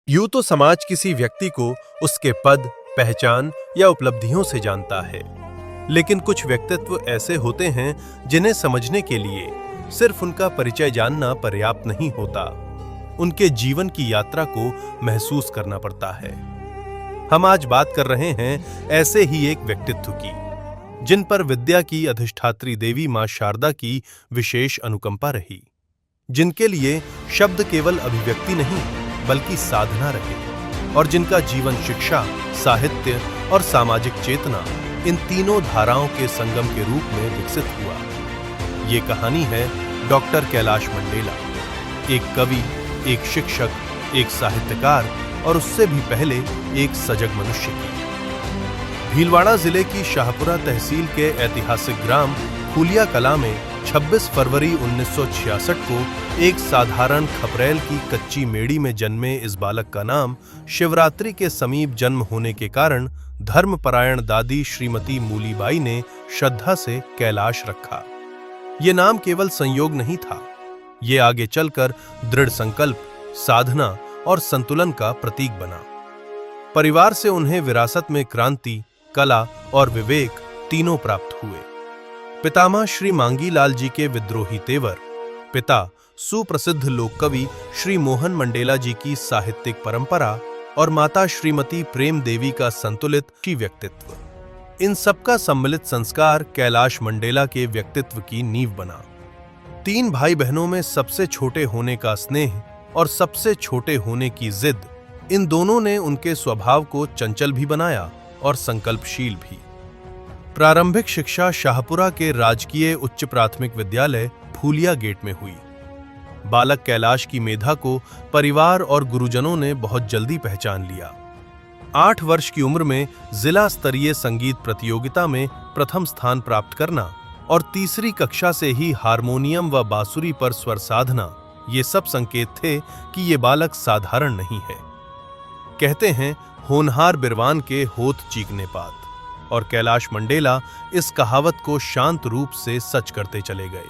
यूं तो समाज किसी व्यक्ति को उसके पद, पहचान या उपलब्धियों से जानता है, लेकिन कुछ व्यक्तित्व ऐसे होते हैं जिन्हें समझने के लिए सिर्फ उनका परिचय जानना पर्याप्त नहीं होता। उनके जीवन की यात्रा को महसूस करना पड़ता है। हम आज बात कर रहे हैं ऐसे ही एक व्यक्तित्व की, जिन पर विद्या की अधिष्ठात्री देवी मां शारदा की विशेष अनुकंपा रही, जिनके लिए शब्द केवल अभिव्यक्ति नहीं बल्कि साधना रहे और जिनका जीवन शिक्षा, साहित्य और सामाजिक चेतना इन तीनों धाराओं के संगम के रूप में विकसित हुआ। ये कहानी है डॉक्टर कैलाश मंडेला, एक कवि, एक शिक्षक, एक साहित्यकार और उससे भी पहले एक सजग मनुष्य की। भीलवाड़ा जिले की शाहपुरा तहसील के ऐतिहासिक ग्राम फूलिया कला में 26 फरवरी 1966 को एक साधारण खपरेल की कच्ची मेड़ी में जन्मे इस बालक का नाम शिवरात्रि के समीप जन्म होने के कारण धर्मपरायण दादी श्रीमती मूलीबाई ने श्रद्धा से कैलाश रखा। ये नाम केवल संयोग नहीं था, ये आगे चलकर दृढ़ संकल्प, साधना और संतुलन का प्रतीक बना। परिवार से उन्हें विरासत में क्रांति, कला और विवेक तीनों प्राप्त हुए। पितामह श्री मांगीलाल जी के विद्रोही तेवर, पिता सुप्रसिद्ध लोक कवि श्री मोहन मंडेला जी की साहित्यिक परंपरा और माता श्रीमती प्रेम देवी का संतुलित व्यक्तित्व, इन सबका सम्मिलित संस्कार कैलाश मंडेला के व्यक्तित्व की नींव बना। 3 भाई बहनों में सबसे छोटे होने का स्नेह और सबसे छोटे होने की जिद, इन दोनों ने उनके स्वभाव को चंचल भी बनाया और संकल्पशील भी। प्रारंभिक शिक्षा शाहपुरा के राजकीय उच्च प्राथमिक विद्यालय फूलिया गेट में हुई। बालक कैलाश की मेधा को परिवार और गुरुजनों ने बहुत जल्दी पहचान लिया। 8 वर्ष की उम्र में जिला स्तरीय संगीत प्रतियोगिता में प्रथम स्थान प्राप्त करना और तीसरी कक्षा से ही हारमोनियम व बांसुरी पर स्वर साधना, ये सब संकेत थे कि ये बालक साधारण नहीं है। कहते हैं, होनहार बिरवान के होत चीकने पात, और कैलाश मंडेला इस कहावत को शांत रूप से सच करते चले गए।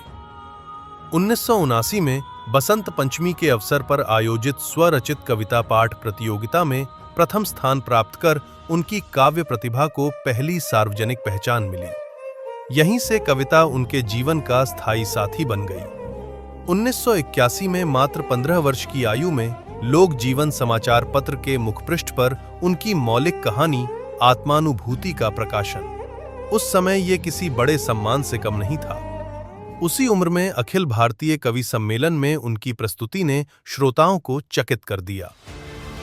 1979 में बसंत पंचमी के अवसर पर आयोजित स्वरचित कविता पाठ प्रतियोगिता में प्रथम स्थान प्राप्त कर उनकी काव्य प्रतिभा को पहली सार्वजनिक पहचान मिली। यहीं से कविता उनके जीवन का स्थायी साथी बन गई। 1981 में मात्र 15 वर्ष की आयु में लोक जीवन समाचार पत्र के मुखपृष्ठ पर उनकी मौलिक कहानी आत्मानुभूति का प्रकाशन। उस समय ये किसी बड़े सम्मान से कम नहीं था। उसी उम्र में अखिल भारतीय कवि सम्मेलन में उनकी प्रस्तुति ने श्रोताओं को चकित कर दिया।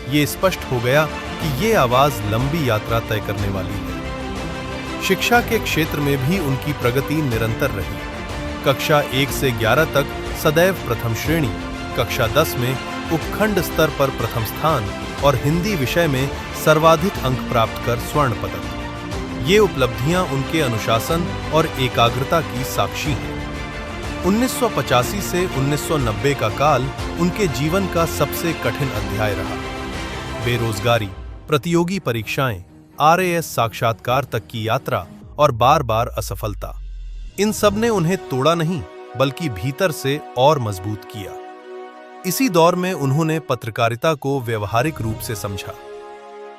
ये स्पष्ट हो गया कि ये आवाज लंबी यात्रा तय करने वाली है। शिक्षा के क्षेत्र में भी उनकी प्रगति निरंतर रही। कक्षा 1 से 11 तक सदैव प्रथम श्रेणी, कक्षा 10 में उपखंड स्तर पर प्रथम स्थान और हिंदी विषय में सर्वाधिक अंक प्राप्त कर स्वर्ण पदक। ये उपलब्धियां उनके अनुशासन और एकाग्रता की साक्षी हैं। 1985 से 1990 का काल उनके जीवन का सबसे कठिन अध्याय रहा। बेरोजगारी, प्रतियोगी परीक्षाएं, RAS साक्षात्कार तक की यात्रा और बार-बार असफलता, इन सब ने उन्हें तोड़ा नहीं बल्कि भीतर से और मजबूत किया। इसी दौर में उन्होंने पत्रकारिता को व्यवहारिक रूप से समझा।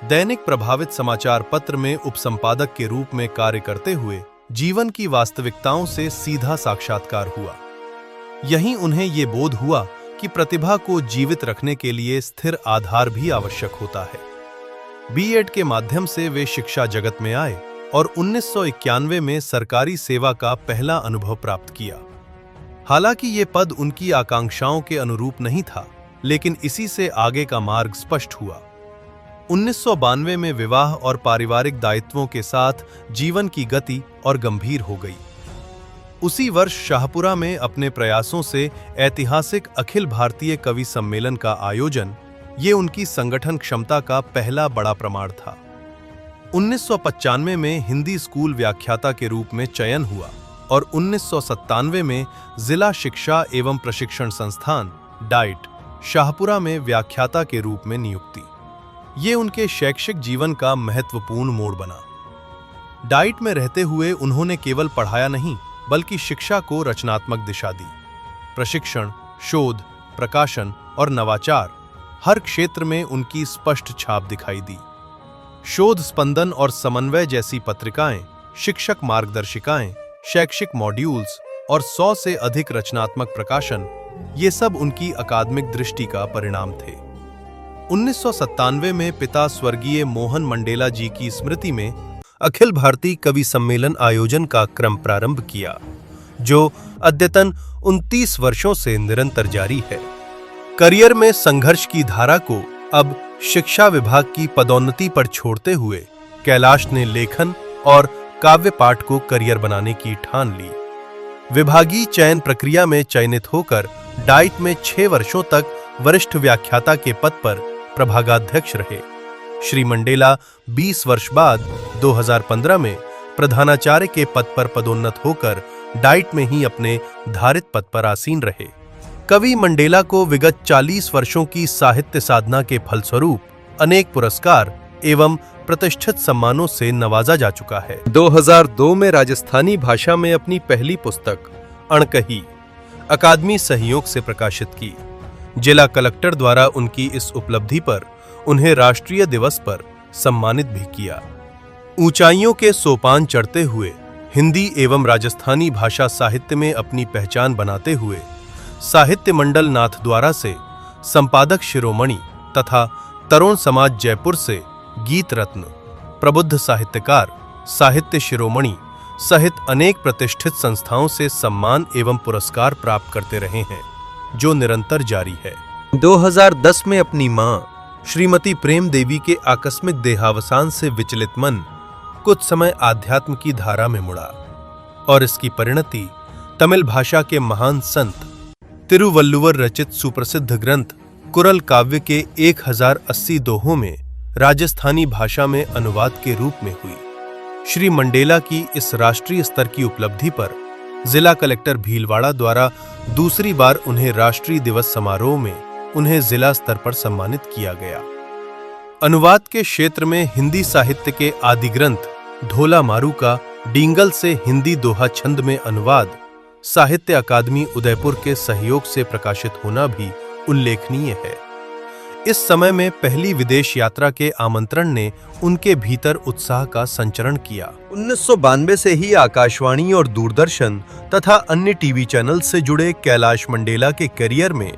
दैनिक प्रभावित समाचार पत्र में उपसंपादक के रूप में कार्य करते हुए जीवन की वास्तविकताओं से सीधा साक्षात्कार हुआ। यहीं उन्हें ये बोध हुआ कि प्रतिभा को जीवित रखने के लिए स्थिर आधार भी आवश्यक होता है। B.Ed के माध्यम से वे शिक्षा जगत में आए और 1991 में सरकारी सेवा का पहला अनुभव प्राप्त किया। हालांकि ये पद उनकी आकांक्षाओं के अनुरूप नहीं था, लेकिन इसी से आगे का मार्ग स्पष्ट हुआ। 1992 में विवाह और पारिवारिक दायित्वों के साथ जीवन की गति और गंभीर हो गई। उसी वर्ष शाहपुरा में अपने प्रयासों से ऐतिहासिक अखिल भारतीय कवि सम्मेलन का आयोजन, ये उनकी संगठन क्षमता का पहला बड़ा प्रमाण था। 1995 में हिंदी स्कूल व्याख्याता के रूप में चयन हुआ और 1997 में जिला शिक्षा एवं प्रशिक्षण संस्थान डाइट शाहपुरा में व्याख्याता के रूप में नियुक्ति। ये उनके शैक्षिक जीवन का महत्वपूर्ण मोड़ बना। डाइट में रहते हुए उन्होंने केवल पढ़ाया नहीं बल्कि शिक्षा को रचनात्मक दिशा दी। प्रशिक्षण, शोध, प्रकाशन और नवाचार, हर क्षेत्र में उनकी स्पष्ट छाप दिखाई दी। शोध स्पंदन और समन्वय जैसी पत्रिकाएं, शिक्षक मार्गदर्शिकाएं, शैक्षिक मॉड्यूल्स और 100 से अधिक रचनात्मक प्रकाशन, ये सब उनकी अकादमिक दृष्टि का परिणाम थे। 1997 में पिता स्वर्गीय मोहन मंडेला जी की स्मृति में अखिल भारतीय कवि सम्मेलन आयोजन का क्रम प्रारंभ किया, जो अद्यतन 29 वर्षों से निरंतर जारी है। करियर में संघर्ष की धारा को अब शिक्षा विभाग की पदोन्नति पर छोड़ते हुए कैलाश ने लेखन और काव्य पाठ को करियर बनाने की ठान ली। विभागीय चयन प्रक्रिया में चयनित होकर डाइट में 6 वर्षों तक वरिष्ठ व्याख्याता के पद पर प्रभागाध्यक्ष रहे। श्री मंडेला 20 वर्ष बाद 2015 में प्रधानाचार्य के पद पर पदोन्नत होकर डाइट में ही अपने धारित पद पर आसीन रहे। कवि मंडेला को विगत 40 वर्षों की साहित्य साधना के फलस्वरूप अनेक पुरस्कार एवं प्रतिष्ठित सम्मानों से नवाजा जा चुका है। 2002 में राजस्थानी भाषा में अपनी पहली पुस्तक अणकही अकादमी सहयोग से प्रकाशित की। जिला कलेक्टर द्वारा उनकी इस उपलब्धि पर उन्हें राष्ट्रीय दिवस पर सम्मानित भी किया। ऊंचाइयों के सोपान चढ़ते हुए हिंदी एवं राजस्थानी भाषा साहित्य में अपनी पहचान बनाते हुए साहित्य मंडल नाथद्वारा से संपादक शिरोमणि तथा तरुण समाज जयपुर से गीत रत्न, प्रबुद्ध साहित्यकार, साहित्य शिरोमणि सहित अनेक प्रतिष्ठित संस्थाओं से सम्मान एवं पुरस्कार प्राप्त करते रहे हैं, जो निरंतर जारी है। 2010 में अपनी मां श्रीमती प्रेम देवी के आकस्मिक देहावसान से विचलित मन कुछ समय आध्यात्म की धारा में मुड़ा और इसकी परिणति तमिल भाषा के महान संत तिरुवल्लुवर रचित सुप्रसिद्ध ग्रंथ कुरल काव्य के 1080 दोहों में राजस्थानी भाषा में अनुवाद के रूप में हुई। श्री मंडेला की इस राष्ट्रीय स्तर की उपलब्धि पर जिला कलेक्टर भीलवाड़ा द्वारा दूसरी बार उन्हें राष्ट्रीय दिवस समारोह में उन्हें जिला स्तर पर सम्मानित किया गया। अनुवाद के क्षेत्र में हिंदी साहित्य के आदि ग्रंथ ढोला मारू का डींगल से हिंदी दोहा छंद में अनुवाद साहित्य अकादमी उदयपुर के सहयोग से प्रकाशित होना भी उल्लेखनीय है। इस समय में पहली विदेश यात्रा के आमंत्रण ने उनके भीतर उत्साह का संचरण किया। 1992 से ही आकाशवाणी और दूरदर्शन तथा अन्य टीवी चैनल से जुड़े कैलाश मंडेला के करियर में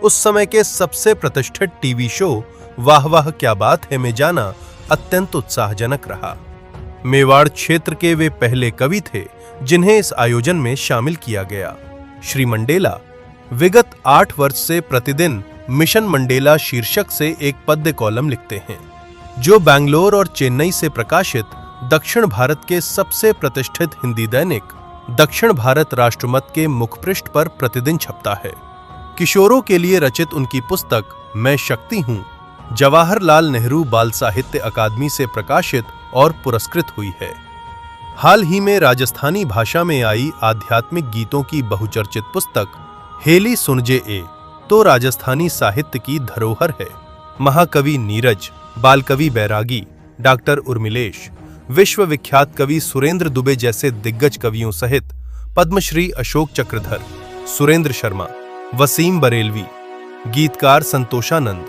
उस समय के सबसे प्रतिष्ठित टीवी शो वाह वाह क्या बात है में जाना अत्यंत उत्साहजनक रहा। मेवाड़ क्षेत्र के वे पहले कवि थे जिन्हें इस आयोजन में शामिल किया गया। श्री मंडेला विगत 8 वर्ष से प्रतिदिन मिशन मंडेला शीर्षक से एक पद्य कॉलम लिखते हैं, जो बैंगलोर और चेन्नई से प्रकाशित दक्षिण भारत के सबसे प्रतिष्ठित हिंदी दैनिक दक्षिण भारत राष्ट्रमत के मुखपृष्ठ पर प्रतिदिन छपता है। किशोरों के लिए रचित उनकी पुस्तक मैं शक्ति हूँ जवाहरलाल नेहरू बाल साहित्य अकादमी से प्रकाशित और पुरस्कृत हुई है। हाल ही में राजस्थानी भाषा में आई आध्यात्मिक गीतों की बहुचर्चित पुस्तक हेली सुनजे ए तो राजस्थानी साहित्य की धरोहर है। महाकवि नीरज, बालकवि बैरागी, डॉक्टर उर्मिलेश, विश्वविख्यात कवि सुरेंद्र दुबे जैसे दिग्गज कवियों सहित पद्मश्री अशोक चक्रधर, सुरेंद्र शर्मा, वसीम बरेलवी, गीतकार संतोषानंद,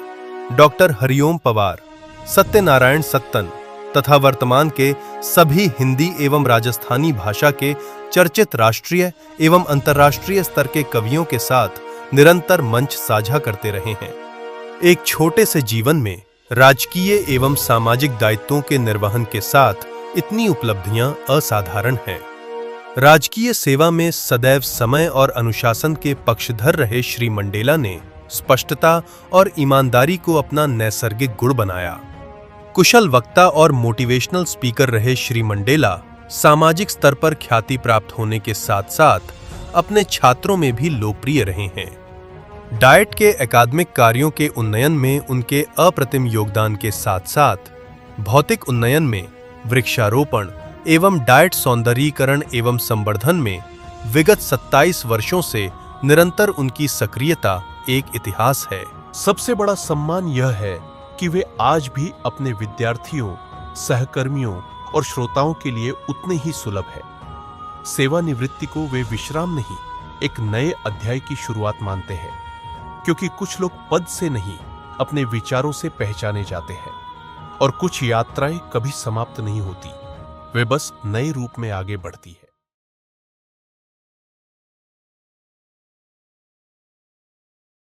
डॉक्टर हरिओम पवार, सत्यनारायण सत्तन तथा वर्तमान के सभी हिंदी एवं राजस्थानी भाषा के चर्चित राष्ट्रीय एवं अंतर्राष्ट्रीय स्तर के कवियों के साथ निरंतर मंच साझा करते रहे हैं। एक छोटे से जीवन में राजकीय एवं सामाजिक दायित्वों के निर्वहन के साथ इतनी उपलब्धियां असाधारण हैं। राजकीय सेवा में सदैव समय और अनुशासन के पक्षधर रहे श्री मंडेला ने स्पष्टता और ईमानदारी को अपना नैसर्गिक गुण बनाया। कुशल वक्ता और मोटिवेशनल स्पीकर रहे श्री मंडेला सामाजिक स्तर पर ख्याति प्राप्त होने के साथ साथ अपने छात्रों में भी लोकप्रिय रहे हैं। डाइट के एकाडमिक कार्यों के उन्नयन में उनके अप्रतिम योगदान के साथ साथ भौतिक उन्नयन में वृक्षारोपण एवं डाइट सौंदर्यीकरण एवं संवर्धन में विगत 27 वर्षों से निरंतर उनकी सक्रियता एक इतिहास है। सबसे बड़ा सम्मान यह है कि वे आज भी अपने विद्यार्थियों, सहकर्मियों और श्रोताओं के लिए उतने ही सुलभ है। सेवानिवृत्ति को वे विश्राम नहीं, एक नए अध्याय की शुरुआत मानते हैं, क्योंकि कुछ लोग पद से नहीं अपने विचारों से पहचाने जाते हैं और कुछ यात्राएं कभी समाप्त नहीं होती, वे बस नए रूप में आगे बढ़ती है।